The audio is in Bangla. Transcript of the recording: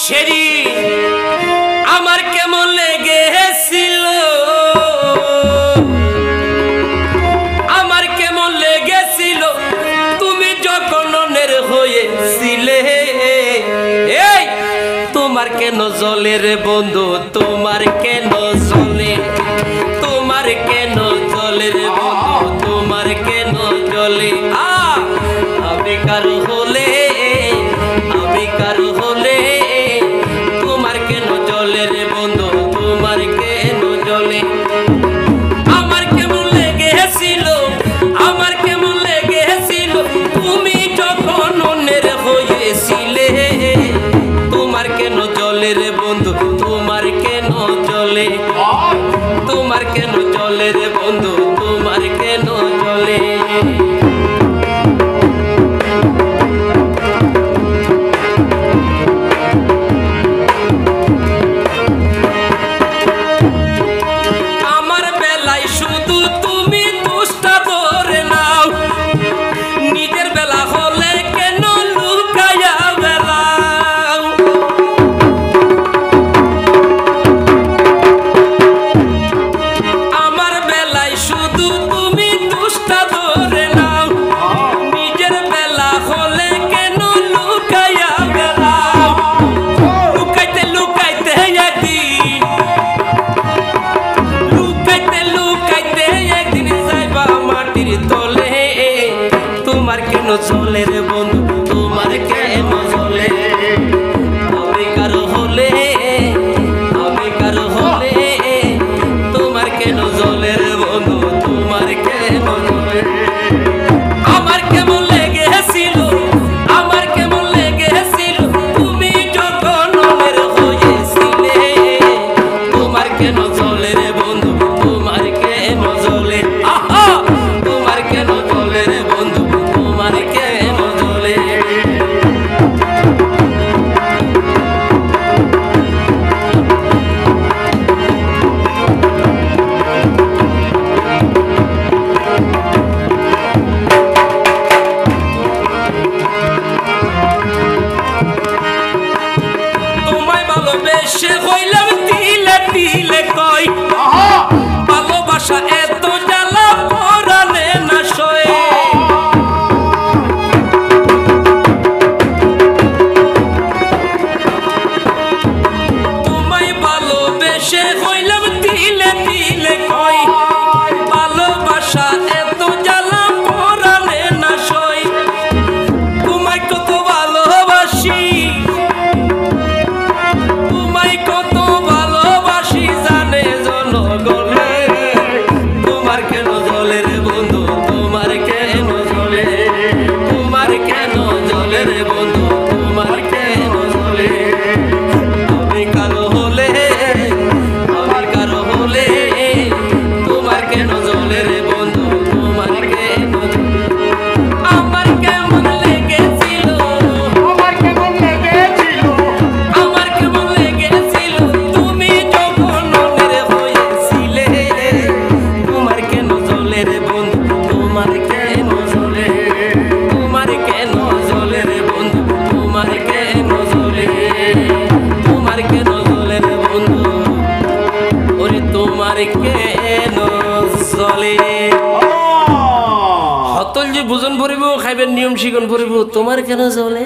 সেরি আমার কেমন লেগেছিল, আমার কেমন লেগেছিল তুমি যখন অন্যের হয়েছিলে। এই তোমার কেন জ্বলে রে বন্ধু, তোমার কেন জ্বলে, তোমার কেন জ্বলে রে বন্ধু, তোমার কেন জ্বলে। আমি কারো হলে, আমি কারো হলে তোমার কেন জ্বলে রে বন্ধু, তোমার কেন জ্বলে। আমার কেমন লেগেছিল, আমার কেমন লেগেছিল তুমি যখন অন্যের হয়েছিলে। তোমার কেন জ্বলে রে বন্ধু, তোমার কেন জ্বলে, তোমার কেন জ্বলে রে বন্ধু, তোমার কেন জ্বলে। আমার বেলায় শুধু তুমি দুষ্টা ধরে নাও, নিজের বেলা হলে কেন লুকায়া বেলাও। আমার বেলায় শুধু তুমি দুষ্টা ধরে নাও, নিজের বেলা হলে কেন লুকায়া বেলাও। লুকাইতে লুকাইতে একদিন, লুকাইতে লুকাইতে একদিন যাইবা মাটির তলে। তোমার কেন জ্বলে রে বন্ধু, তোমার কেন জ্বলে। আমি কারো হলে, আমি কারো হলে তোমার কেন জ্বলে রে বন্ধু, তোমার কেন জ্বলে। আমার কেমন লেগেছিল, আমার কেমন লেগেছিল তুমি যখন অন্যের হয়েছিলে। তোমার কেন জ্বলে রে বন্ধু, তোমার কেন জ্বলে। তোমার কেন জ্বলে রে বন্ধু, তোমার কেন জ্বলে। তোমায় ভালোবেসে হইলাম দিলে দিলে কই, ভালোবাসা এত জ্বালা পরানে না সয়ে। তোমায় ভালোবেসে হইলাম দিলে দিলে কই, ভালোবাসা এত জ্বালা পরানে না সয়। তোমায় কত ভালোবাসি, তোমায় কত ভালোবাসি জানে জনগণে। তোমার কেন জ্বলে রে বন্ধু, তোমার কেন জ্বলে, তোমার কেন জ্বলে রে বন্ধু, তোমার কেন জ্বলে। আমি কারো হলে, আমি কারো হলে তোমার কেন জ্বলে রে বন্ধু, তোমার কেন জ্বলে। আমার কেমন লেগেছিল, আমার কেমন লেগেছিল, আমার কেমন লেগেছিল তুমি যখন অন্যের হয়েছিলে। তোমার কেন জ্বলে রে বন্ধু, তোমার কেন জ্বলে, তোমার কেন জ্বলে রে বন্ধু, তোমার কেন জ্বলে, তোমার কেন জ্বলে রে বন্ধু, ওরে তোমার কেন জ্বলে। হতল যে ভোজন ভরিব, খাইবেন নিয়ম শিখন ভরিব, তোমার কেন জ্বলে।